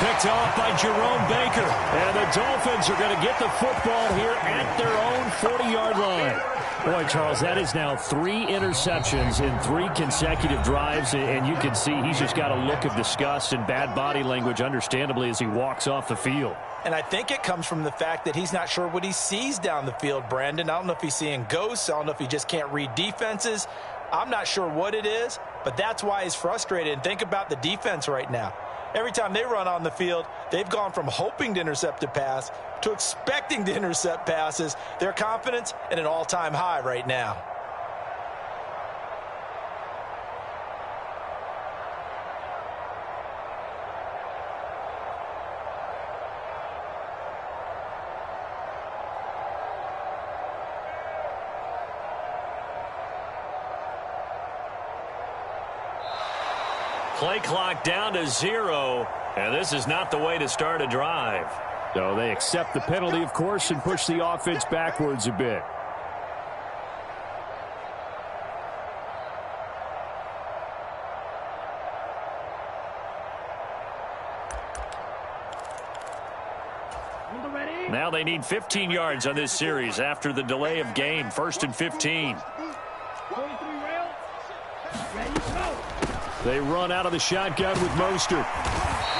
Picked off by Jerome Baker. And the Dolphins are going to get the football here at their own 40-yard line. Boy, Charles, that is now 3 interceptions in 3 consecutive drives, and you can see he's just got a look of disgust and bad body language, understandably, as he walks off the field. And I think it comes from the fact that he's not sure what he sees down the field, Brandon. I don't know if he's seeing ghosts. I don't know if he just can't read defenses. I'm not sure what it is, but that's why he's frustrated. And think about the defense right now. Every time they run on the field, they've gone from hoping to intercept a pass to expecting to intercept passes. Their confidence at an all-time high right now. Play clock down to 0, and this is not the way to start a drive. So they accept the penalty, of course, and push the offense backwards a bit. Now they need 15 yards on this series after the delay of game. 1st and 15. They run out of the shotgun with Mostert.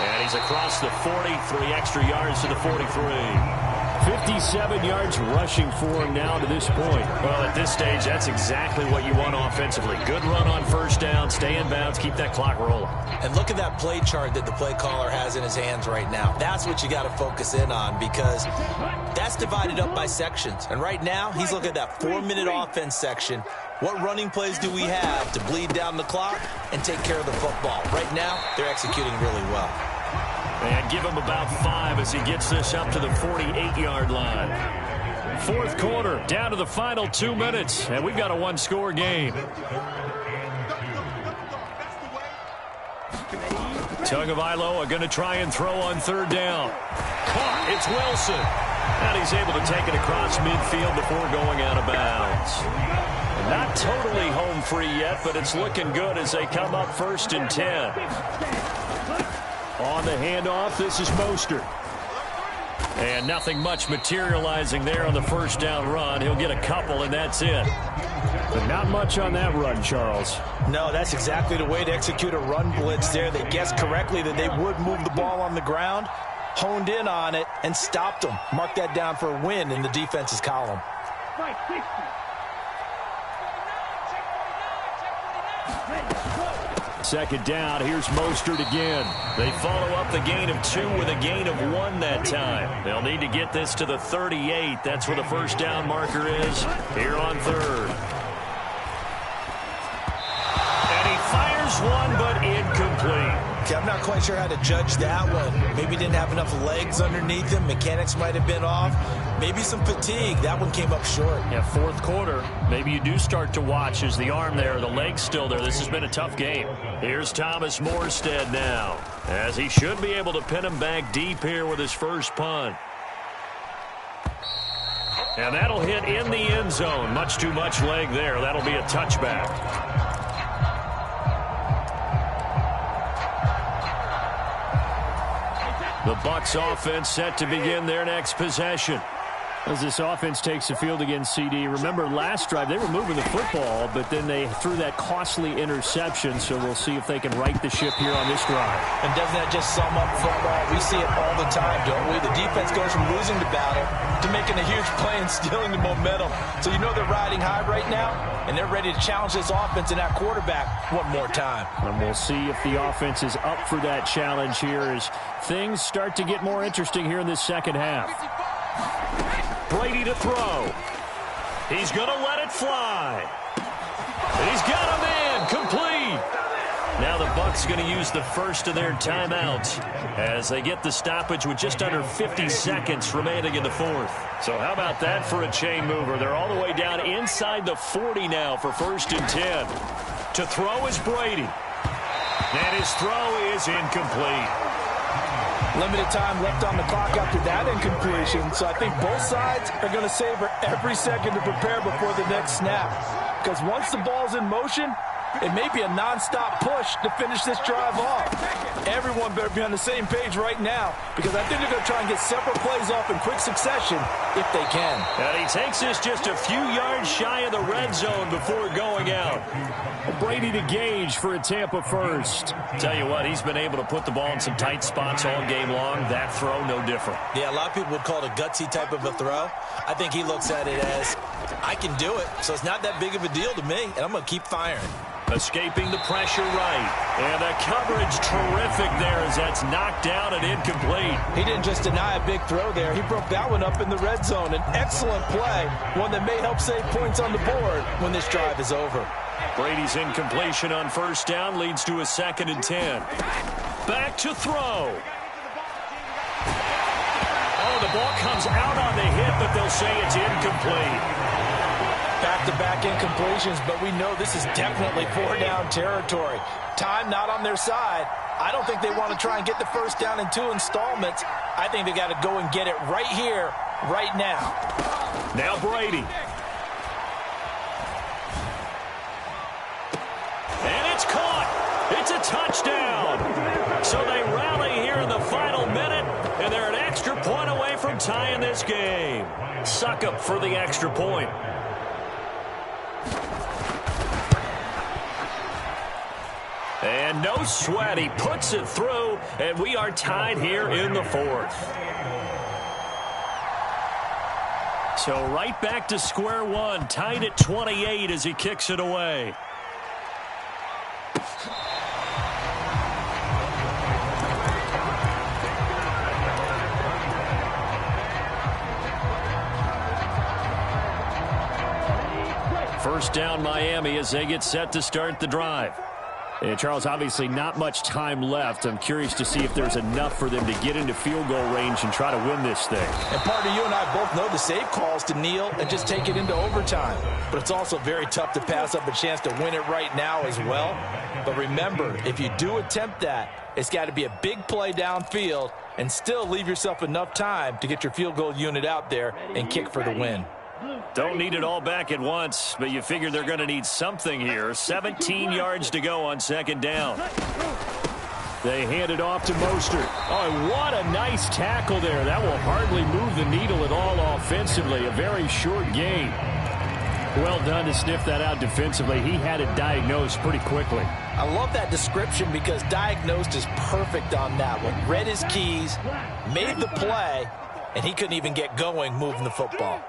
And he's across the 40, 3 extra yards to the 43. 57 yards rushing for him now to this point. Well, at this stage, that's exactly what you want offensively. Good run on 1st down, stay in bounds, keep that clock rolling. And look at that play chart that the play caller has in his hands right now. That's what you got to focus in on, because that's divided up by sections. And right now, he's looking at that 4-minute offense section. What running plays do we have to bleed down the clock and take care of the football? Right now, they're executing really well. And give him about 5 as he gets this up to the 48-yard line. 4th quarter, down to the final 2 minutes, and we've got a 1-score game. Tagovailoa are going to try and throw on 3rd down. Caught, it's Wilson. And he's able to take it across midfield before going out of bounds. Not totally home free yet, but it's looking good as they come up 1st and 10. On the handoff, this is Mostert. And nothing much materializing there on the 1st down run. He'll get a couple, and that's it. But not much on that run, Charles. No, that's exactly the way to execute a run blitz there. They guessed correctly that they would move the ball on the ground, honed in on it, and stopped them. Mark that down for a win in the defense's column. Second down, here's Mostert again. They follow up the gain of 2 with a gain of 1 that time. They'll need to get this to the 38. That's where the 1st down marker is here on 3rd. And he fires one, but incomplete. Okay, I'm not quite sure how to judge that one. Maybe didn't have enough legs underneath him. Mechanics might have been off. Maybe some fatigue. That one came up short. Yeah, 4th quarter. Maybe you do start to watch as the arm there, the leg's still there. This has been a tough game. Here's Thomas Morstead now, as he should be able to pin him back deep here with his first punt. And that'll hit in the end zone. Much too much leg there. That'll be a touchback. The Bucs offense set to begin their next possession. As this offense takes the field against CD, remember last drive they were moving the football, but then they threw that costly interception, so we'll see if they can right the ship here on this drive. And doesn't that just sum up football? We see it all the time, don't we? The defense goes from losing the battle to making a huge play and stealing the momentum. So you know they're riding high right now, and they're ready to challenge this offense and that quarterback one more time. And we'll see if the offense is up for that challenge here as things start to get more interesting here in this second half. Brady to throw. He's going to let it fly. And he's got him in. Complete. Now the Bucs going to use the first of their timeouts as they get the stoppage with just under 50 seconds remaining in the 4th. So how about that for a chain mover? They're all the way down inside the 40 now for 1st and 10. To throw is Brady. And his throw is incomplete. Limited time left on the clock after that incompletion, so I think both sides are going to savor every second to prepare before the next snap. Because once the ball's in motion, It may be a nonstop push to finish this drive off. Everyone better be on the same page right now because I think they're going to try and get several plays off in quick succession if they can. And he takes this just a few yards shy of the red zone before going out. Brady to Gage for a Tampa first. Tell you what, he's been able to put the ball in some tight spots all game long. That throw, no different. Yeah, a lot of people would call it a gutsy type of a throw. I think he looks at it as, I can do it, so it's not that big of a deal to me, and I'm going to keep firing. Escaping the pressure right. And the coverage terrific there as that's knocked down and incomplete. He didn't just deny a big throw there. He broke that one up in the red zone. An excellent play, one that may help save points on the board when this drive is over. Brady's incompletion on first down leads to a 2nd and 10. Back to throw. Oh, the ball comes out on the hit, but they'll say it's incomplete. Back-to-back incompletions, but we know this is definitely 4-down territory. Time not on their side. I don't think they want to try and get the first down in 2 installments. I think they got to go and get it right here, right now. Now Brady. And it's caught. It's a touchdown. So they rally here in the final minute, and they're an extra point away from tying this game. Suck up for the extra point. And no sweat, he puts it through, and we are tied here in the 4th. So right back to square one, tied at 28 as he kicks it away. First down Miami as they get set to start the drive. And Charles, obviously not much time left. I'm curious to see if there's enough for them to get into field goal range and try to win this thing. And partner, you and I both know the save calls to kneel and just take it into overtime. But it's also very tough to pass up a chance to win it right now as well. But remember, if you do attempt that, it's got to be a big play downfield and still leave yourself enough time to get your field goal unit out there and kick for the win. Don't need it all back at once, but you figure they're going to need something here. 17 yards to go on 2nd down. They hand it off to Mostert. Oh, what a nice tackle there. That will hardly move the needle at all offensively. A very short gain. Well done to sniff that out defensively. He had it diagnosed pretty quickly. I love that description because diagnosed is perfect on that one. Read his keys, made the play, and he couldn't even get going moving the football.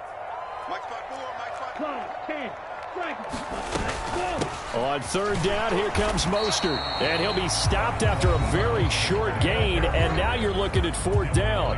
On 3rd down, here comes Mostert. And he'll be stopped after a very short gain, and now you're looking at 4th down.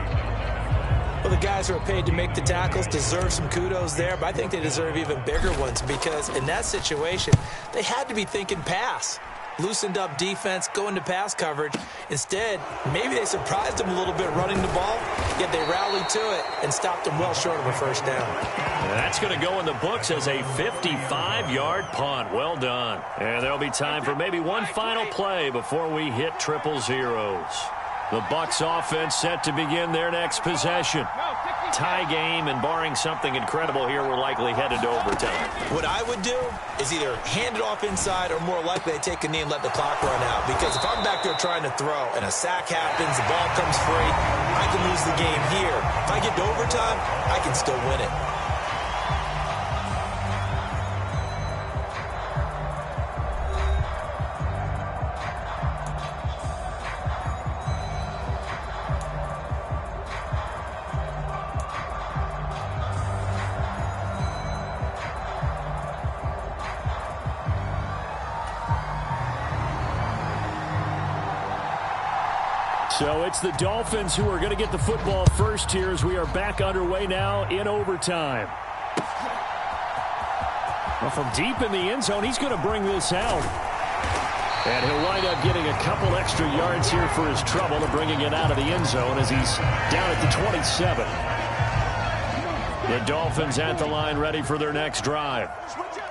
Well, the guys who are paid to make the tackles deserve some kudos there, but I think they deserve even bigger ones because in that situation, they had to be thinking pass. Loosened up defense, going to pass coverage. Instead, maybe they surprised them a little bit running the ball, yet they rallied to it and stopped them well short of a first down. And that's going to go in the books as a 55-yard punt. Well done. And there'll be time for maybe one final play before we hit triple zeros. The Bucs offense set to begin their next possession. Tie game, and barring something incredible here, we're likely headed to overtime. What I would do is either hand it off inside or more likely I take a knee and let the clock run out. Because if I'm back there trying to throw and a sack happens, the ball comes free, I can lose the game here. If I get to overtime, I can still win it. So it's the Dolphins who are going to get the football first here as we are back underway now in overtime. Well, from deep in the end zone, he's going to bring this out. And he'll wind up getting a couple extra yards here for his trouble and bringing it out of the end zone as he's down at the 27. The Dolphins at the line ready for their next drive.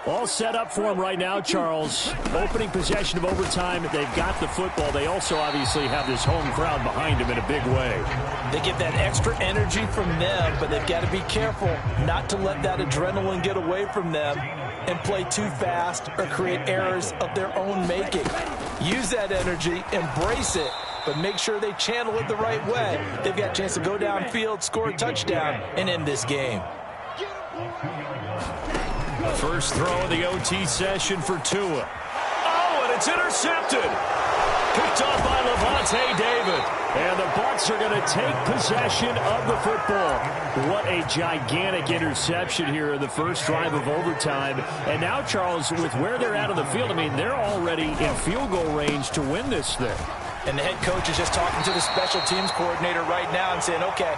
All set up for him right now, Charles. Opening possession of overtime. They've got the football. They also obviously have this home crowd behind them in a big way. They get that extra energy from them, but they've got to be careful not to let that adrenaline get away from them. and play too fast or create errors of their own making. Use that energy, embrace it, but make sure they channel it the right way. They've got a chance to go downfield, score a touchdown, and end this game. First throw of the OT session for Tua. Oh, and it's intercepted. Picked off by Levante David. And the Bucs are going to take possession of the football. What a gigantic interception here in the first drive of overtime. And now, Charles, with where they're at on the field, I mean, they're already in field goal range to win this thing. And the head coach is just talking to the special teams coordinator right now and saying, okay,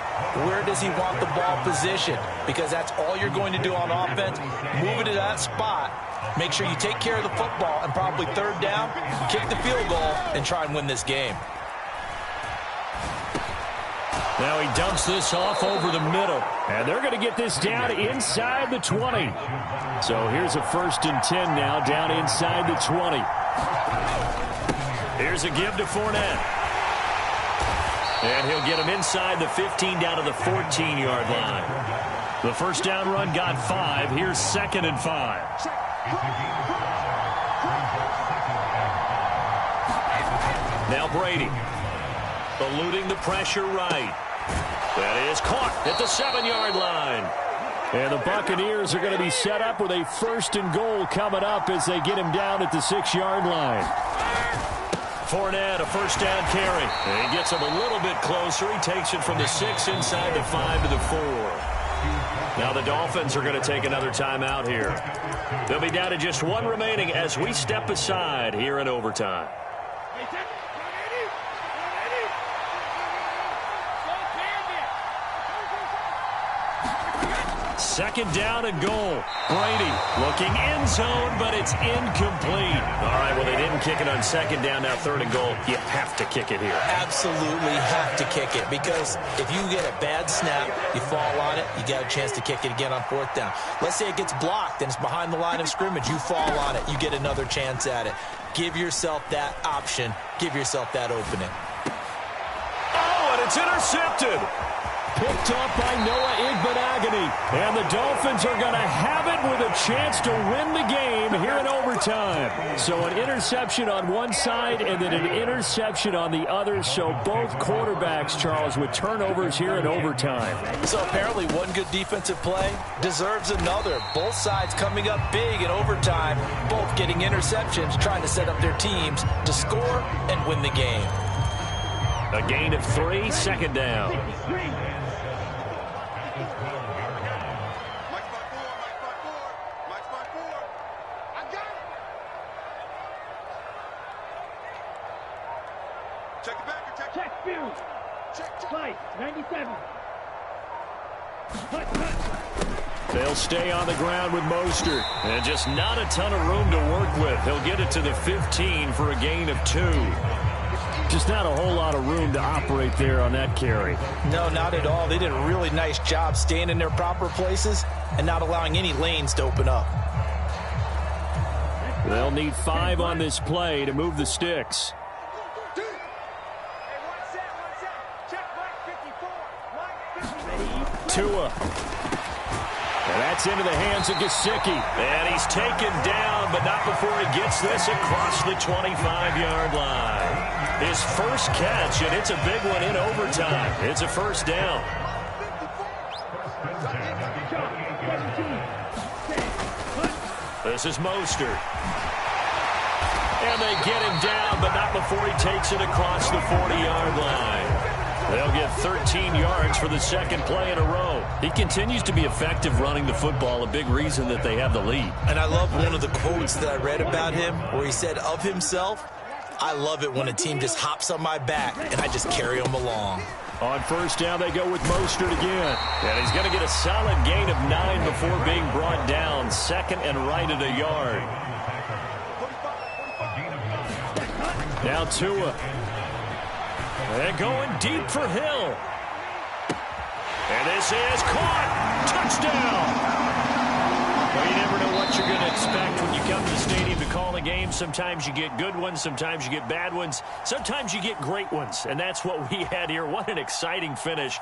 where does he want the ball positioned? Because that's all you're going to do on offense. Move it to that spot. Make sure you take care of the football, and probably third down, kick the field goal, and try and win this game. Now he dumps this off over the middle. And they're going to get this down inside the 20. So here's a 1st and 10 now, down inside the 20. Here's a give to Fournette. And he'll get him inside the 15 down to the 14-yard line. The first down run got 5. Here's 2nd and 5. Now Brady. Eluding the pressure right. That is caught at the 7-yard line. And the Buccaneers are going to be set up with a 1st and goal coming up as they get him down at the 6-yard line. Fournette, a first down carry. And he gets him a little bit closer. He takes it from the 6 inside the 5 to the 4. Now the Dolphins are going to take another timeout here. They'll be down to just 1 remaining as we step aside here in overtime. Second down and goal. Brady looking end zone, but it's incomplete. All right, well, they didn't kick it on 2nd down. Now 3rd and goal. You have to kick it here. Absolutely have to kick it, because if you get a bad snap, you fall on it, you got a chance to kick it again on 4th down. Let's say it gets blocked and it's behind the line of scrimmage. You fall on it, you get another chance at it. Give yourself that option. Give yourself that opening. Oh, and it's intercepted. Picked off by Noah Igbenogany. And the Dolphins are going to have it with a chance to win the game here in overtime. So an interception on one side and then an interception on the other. So both quarterbacks, Charles, with turnovers here in overtime. So apparently one good defensive play deserves another. Both sides coming up big in overtime. Both getting interceptions, trying to set up their teams to score and win the game. A gain of 3, 2nd down. They'll stay on the ground with Mostert. And just not a ton of room to work with. He'll get it to the 15 for a gain of 2. Just not a whole lot of room to operate there on that carry. No, not at all. They did a really nice job staying in their proper places and not allowing any lanes to open up. They'll need 5 on this play to move the sticks. Tua. And that's into the hands of Gesicki. And he's taken down, but not before he gets this across the 25-yard line. His first catch, and it's a big one in overtime. It's a 1st down. This is Mostert. And they get him down, but not before he takes it across the 40-yard line. They'll get 13 yards for the 2nd play in a row. He continues to be effective running the football, a big reason that they have the lead. And I love one of the quotes that I read about him where he said of himself, I love it when a team just hops on my back and I just carry them along. On 1st down, they go with Mostert again. And he's going to get a solid gain of 9 before being brought down. 2nd and right at a yard. Now Tua. And going deep for Hill. And this is caught. Touchdown. Well, you never know what you're going to expect when you come to the stadium to call a game. Sometimes you get good ones. Sometimes you get bad ones. Sometimes you get great ones. And that's what we had here. What an exciting finish.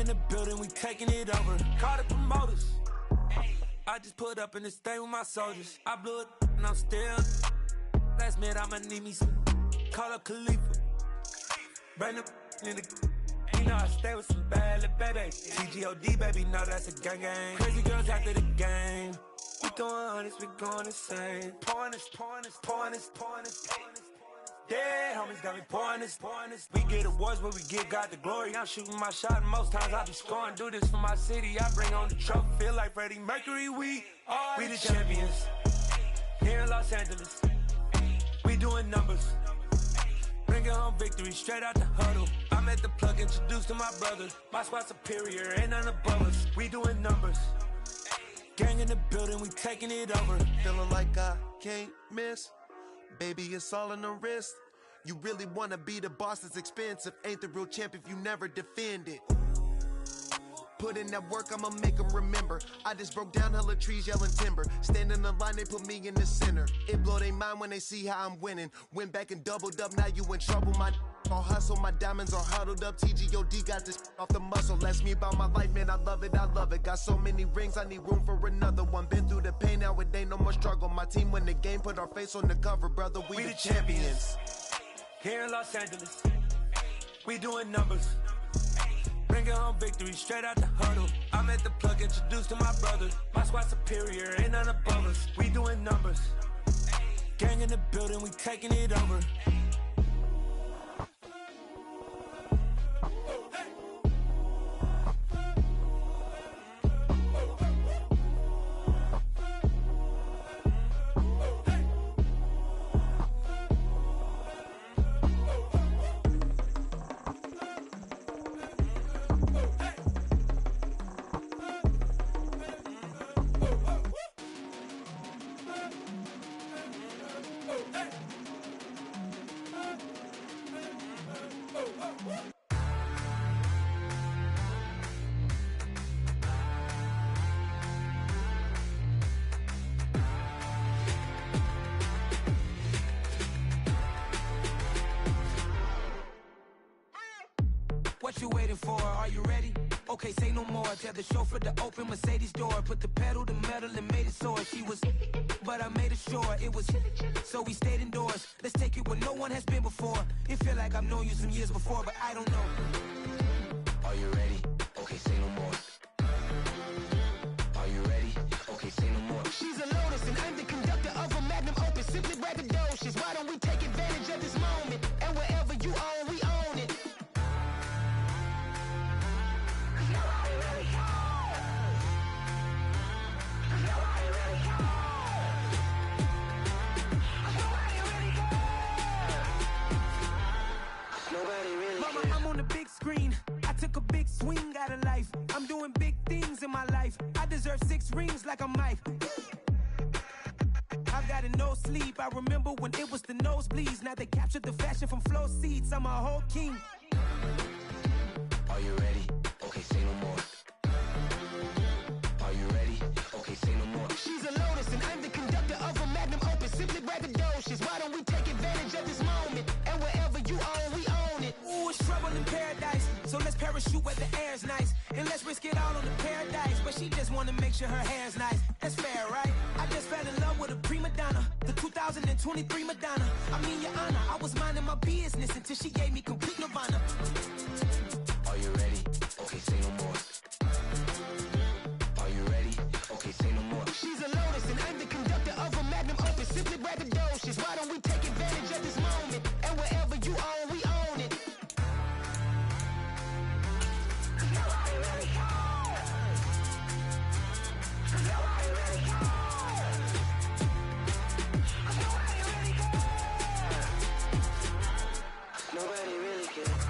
in the building, we taking it over. Call the promoters. I just put up in this thing with my soldiers. I blew it and I'm still. Last minute I'ma need me some. Call up Khalifa. Bring the in the. You know I stay with some bad little baby. TGOD, baby, know that's a gang gang. Crazy girls after the game. We throwing hundreds, we going insane. Pouring this. Yeah, homies got me pouring this. We get awards, but we give God the glory. I'm shooting my shot, and most times I be scoring. Do this for my city, I bring on the trophy. Feel like Freddie Mercury, we the champions. Here in Los Angeles, we doing numbers. Bringing home victory straight out the huddle. I'm at the plug, introduced to my brother. My squad superior, ain't none above us. We doing numbers. Gang in the building, we taking it over. Feeling like I can't miss. Baby, it's all in the wrist. You really wanna be the boss, it's expensive. Ain't the real champ if you never defend it. Put in that work, I'ma make them remember. I just broke down hella trees, yelling timber. Stand in the line, they put me in the center. It blow they mind when they see how I'm winning. Went back and doubled up, now you in trouble. My all hustle, my diamonds are huddled up. TGOD got this off the muscle. Ask me about my life, man, I love it. Got so many rings, I need room for another one. Been through the pain, now it ain't no more struggle. My team win the game, put our face on the cover, brother. We the champions. Here in Los Angeles, we doing numbers. Bringing home victory straight out the huddle. I'm at the plug, introduced to my brother. My squad superior, ain't none above us. We doing numbers. Gang in the building, we taking it over. What you waiting for? Are you ready? Okay, say no more. Tell the chauffeur to open Mercedes door. Put the pedal to metal and made it soar. She was, but I made it sure it was. So we stayed indoors. Let's take it where no one has been before. It feel like I've known you some years before, but I don't know. Are you ready? Okay, say no more. Are you ready? Okay, say no more. She's a Lotus and I'm the conductor of a magnum opus. Simply braggadocious. Why don't we take advantage of this moment? And wherever you own, we own it. Mama, I'm on the big screen. I took a big swing out of life. I'm doing big things in my life. I deserve 6 rings like I'm Mike. I've got no sleep. I remember when it was the nosebleeds. Now they captured the fashion from flow seats. I'm a whole king. Are you ready? Okay, say no more. Are you ready? Okay, say no more. She's a Lotus and I'm the conductor of a magnum opus. Simply braggadocious. Why don't we take advantage of this moment? And wherever you own, we own it. Ooh, it's trouble in paradise. So let's parachute where the air's nice. And let's risk it all on the paradise. But she just wanna make sure her hair's nice. That's fair, right? I just fell in love with a prima donna. The 2023 Madonna. I mean, your honor, I was minding my business until she gave me complete nirvana. Are you ready? Okay, say no more. Are you ready? Okay, say no more. She's a Lotus and I'm the conductor of a magnum opus. Simply braggadocious. Why don't we take advantage of this moment? And wherever you own, we own it. Nobody really cares. Nobody really cares.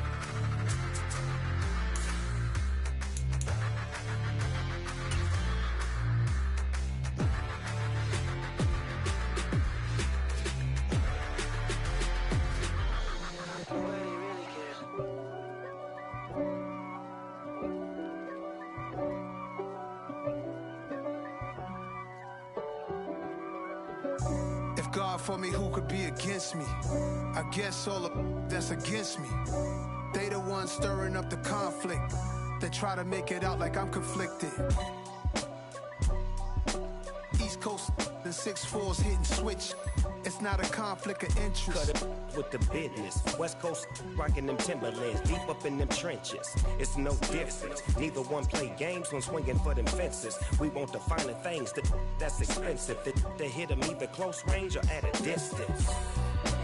If God for me, who could be against me? I guess all of that's against me. They the ones stirring up the conflict. They try to make it out like I'm conflicted. East Coast, the 6'4s hitting switch. It's not a conflict of interest. Cut it with the business. West Coast rocking them Timberlands, deep up in them trenches. It's no difference. Neither one play games when swinging for them fences. We want the finer things that's expensive. They hit them either close range or at a distance.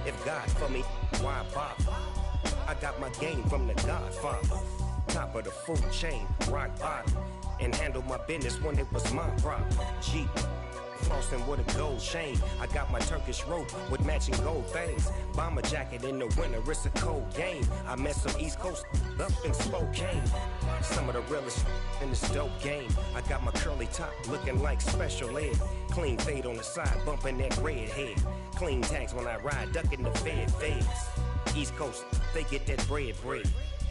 If God for me, why bother? I got my game from the Godfather. Top of the food chain, rock bottom. And handle my business when it was my problem. Jeep. Flossing with a gold chain. I got my Turkish rope with matching gold things. Bomber jacket in the winter, it's a cold game. I met some East Coast up in Spokane. Some of the realest in this dope game. I got my curly top looking like special ed. Clean fade on the side, bumping that red head. Clean tags when I ride, ducking the feds. East Coast, they get that bread.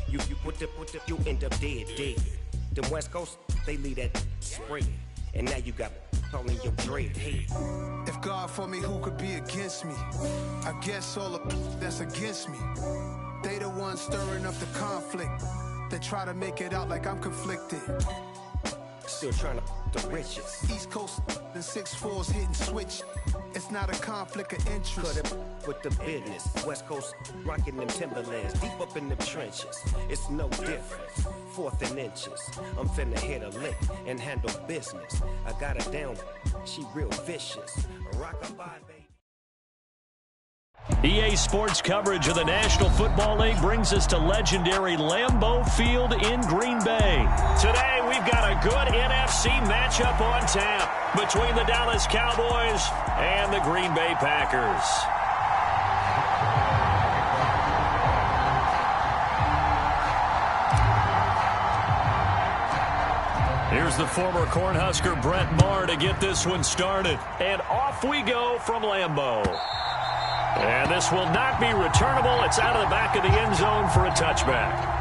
You put the, you end up dead. Them West Coast, they leave that spread. And now you got all in your dread head. If God for me, who could be against me? I guess all the that's against me. They the ones stirring up the conflict. They try to make it out like I'm conflicted. Still trying to the riches. East Coast, the 6'4s hitting switch. It's not a conflict of interest. Cut it with the business. West Coast rocking them Timberlands, deep up in them trenches. It's no difference. 4th and inches. I'm finna hit a lick and handle business. I got her down, she real vicious. Rock-a-bye, baby. EA Sports coverage of the National Football League brings us to legendary Lambeau Field in Green Bay. Today, we've got a good NFC matchup on tap between the Dallas Cowboys and the Green Bay Packers. Here's the former Cornhusker Brett Maher to get this one started. And off we go from Lambeau. And this will not be returnable. It's out of the back of the end zone for a touchback.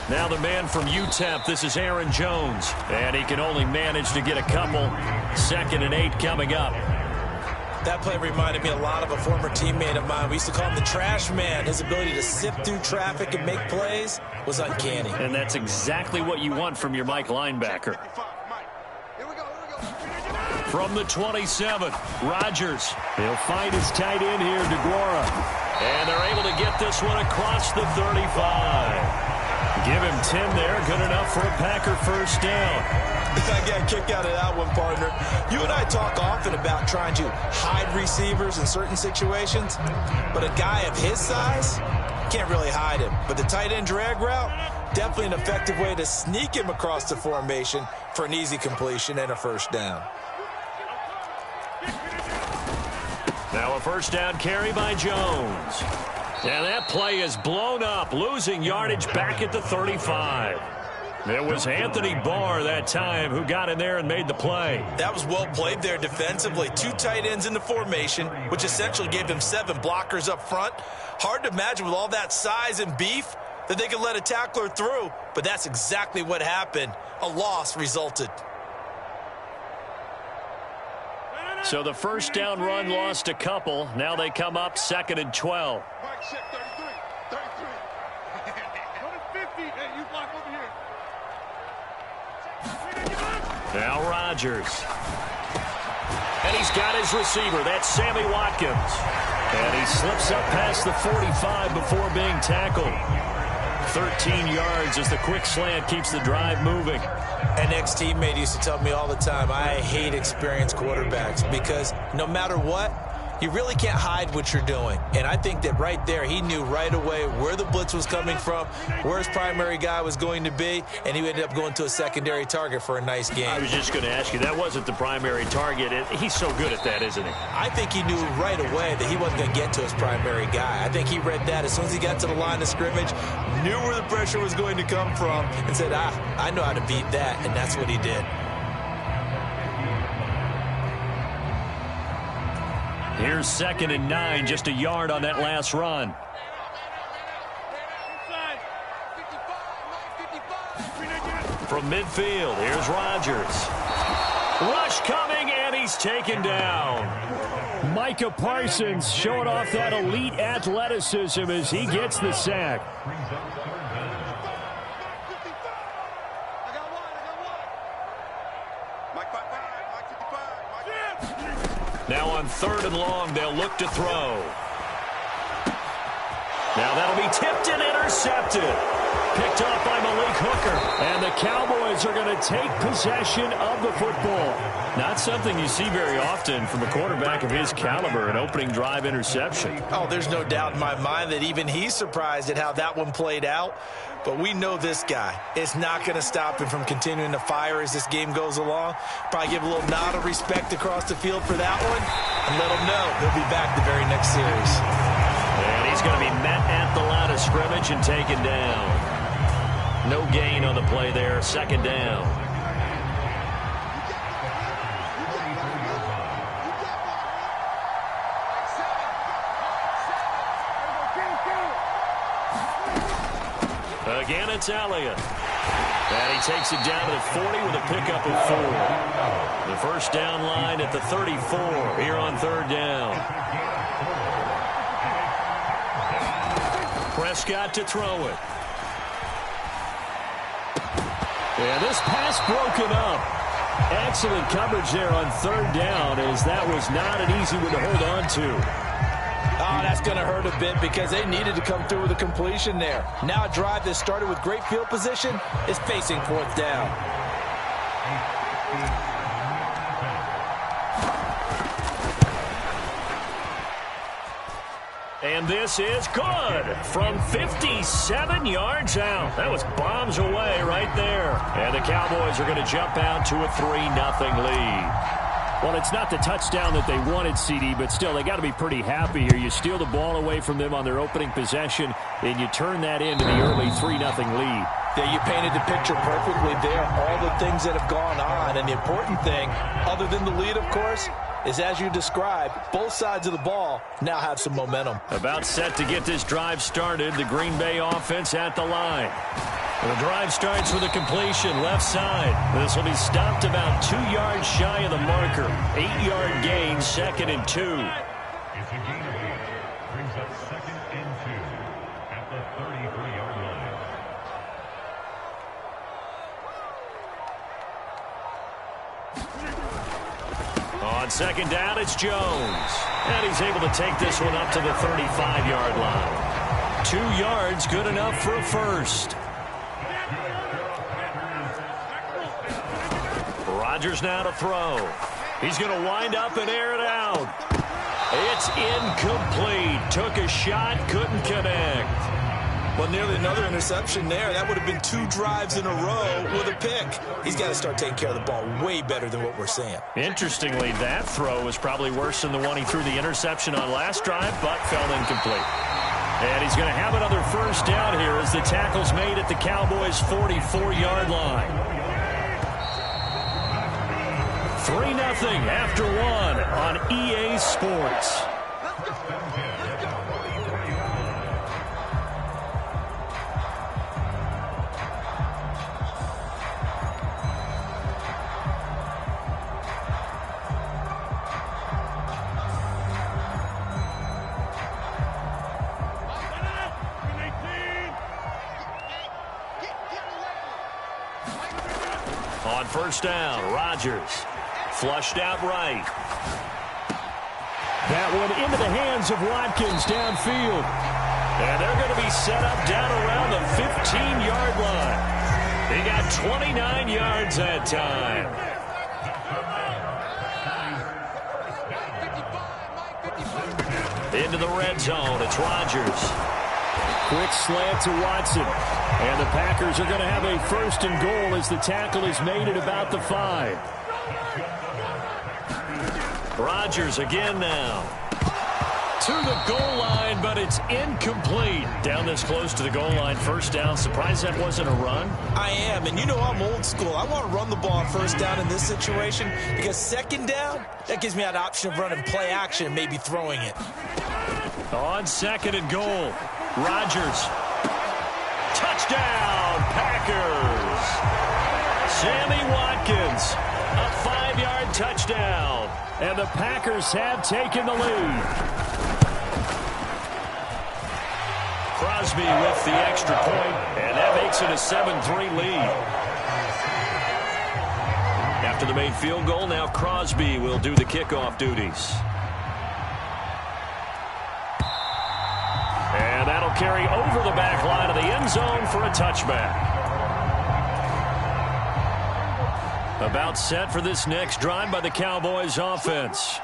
Now the man from UTEP, this is Aaron Jones. And he can only manage to get a couple. 2nd and 8 coming up. That play reminded me a lot of a former teammate of mine. We used to call him the trash man. His ability to sift through traffic and make plays was uncanny. And that's exactly what you want from your Mike linebacker. From the 27, Rodgers. He'll find his tight end here, DeGuara. And they're able to get this one across the 35. Give him 10 there. Good enough for a Packer first down. I got a kick out of that one, partner. You and I talk often about trying to hide receivers in certain situations, but a guy of his size can't really hide him. But the tight end drag route, definitely an effective way to sneak him across the formation for an easy completion and a first down. Now a first down carry by Jones. And that play is blown up, losing yardage back at the 35. It was Anthony Barr that time who got in there and made the play. That was well played there defensively. 2 tight ends in the formation, which essentially gave them 7 blockers up front. Hard to imagine with all that size and beef that they could let a tackler through, but that's exactly what happened. A loss resulted. So the first down run lost a couple. Now they come up 2nd and 12. Now Rodgers. And he's got his receiver. That's Sammy Watkins. And he slips up past the 45 before being tackled. 13 yards as the quick slant keeps the drive moving. An ex-teammate used to tell me all the time, I hate experienced quarterbacks because no matter what, you really can't hide what you're doing. And I think that right there, he knew right away where the blitz was coming from, where his primary guy was going to be, and he ended up going to a secondary target for a nice game. I was just going to ask you, that wasn't the primary target. He's so good at that, isn't he? I think he knew right away that he wasn't going to get to his primary guy. I think he read that as soon as he got to the line of scrimmage, knew where the pressure was going to come from, and said, I know how to beat that, and that's what he did. Here's 2nd and 9, just a yard on that last run. from midfield. Here's Rodgers. Rush coming, and he's taken down. Micah Parsons showing off that elite athleticism as he gets the sack. Now on 3rd and long, they'll look to throw. Now that'll be tipped and intercepted. Picked off by Malik Hooker. And the Cowboys are going to take possession of the football. Not something you see very often from a quarterback of his caliber, an opening drive interception. Oh, there's no doubt in my mind that even he's surprised at how that one played out. But we know this guy is not going to stop him from continuing to fire as this game goes along. Probably give a little nod of respect across the field for that one and let him know he'll be back the very next series. And he's going to be met at the line of scrimmage and taken down. No gain on the play there, 2nd down. Again, it's Elliott. And he takes it down to the 40 with a pickup of 4. The first down line at the 34 here on 3rd down. Prescott to throw it. And this pass broken up. Excellent coverage there on 3rd down, as that was not an easy one to hold on to. Oh, that's going to hurt a bit because they needed to come through with a completion there. Now a drive that started with great field position is facing 4th down. And this is good from 57 yards out. That was bombs away right there. And the Cowboys are going to jump out to a 3-0 lead. Well, it's not the touchdown that they wanted, CD, but still, they got to be pretty happy here. You steal the ball away from them on their opening possession, and you turn that into the early 3-0 lead. Yeah, you painted the picture perfectly there. All the things that have gone on, and the important thing, other than the lead, of course, is as you described, both sides of the ball now have some momentum. About set to get this drive started, the Green Bay offense at the line. The drive starts with a completion left side. This will be stopped about 2 yards shy of the marker. 8-yard gain, 2nd and 2. It's a gain of 8. Brings up 2nd and 2 at the 33-yard line. On 2nd down, it's Jones. And he's able to take this one up to the 35-yard line. 2 yards, good enough for a first. Rodgers now to throw. He's going to wind up and air it out. It's incomplete. Took a shot, couldn't connect. Well, nearly another interception there. That would have been 2 drives in a row with a pick. He's got to start taking care of the ball way better than what we're seeing. Interestingly, that throw was probably worse than the one he threw the interception on last drive, but fell incomplete. And he's going to have another first down here as the tackle's made at the Cowboys' 44-yard line. 3-0 after 1 on EA Sports. On first down, Rodgers. Flushed out right. That one into the hands of Watkins downfield. And they're going to be set up down around the 15-yard line. They got 29 yards that time. Into the red zone, it's Rodgers. Quick slant to Watson. And the Packers are going to have a 1st and goal as the tackle is made at about the 5. Rodgers again now. To the goal line, but it's incomplete. Down this close to the goal line, first down. Surprised that wasn't a run? I am, and you know I'm old school. I want to run the ball on first down in this situation because 2nd down, that gives me that option of running play action and maybe throwing it. On 2nd and goal, Rodgers. Touchdown, Packers. Sammy Watkins, a 5-yard touchdown. And the Packers have taken the lead. Crosby with the extra point, and that makes it a 7-3 lead. After the made field goal, now Crosby will do the kickoff duties. And that'll carry over the back line of the end zone for a touchback. About set for this next drive by the Cowboys offense.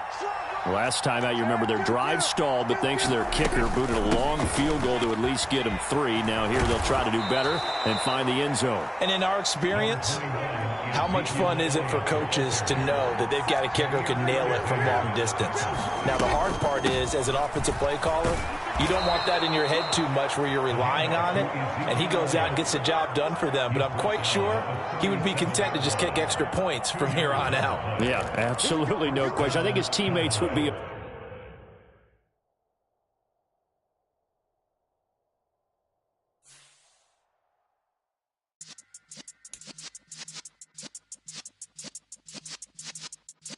Last time out, you remember their drive stalled, but thanks to their kicker, booted a long field goal to at least get them 3. Now here they'll try to do better and find the end zone. And in our experience, how much fun is it for coaches to know that they've got a kicker who can nail it from long distance? Now, the hard part is, as an offensive play caller, you don't want that in your head too much where you're relying on it, and he goes out and gets the job done for them. But I'm quite sure he would be content to just kick extra points from here on out. Yeah, absolutely no question. I think his teammates would be...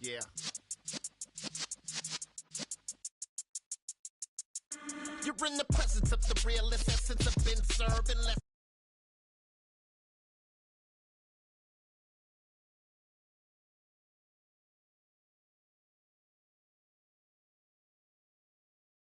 Yeah. You're in the presence of the realest essence of been serving less.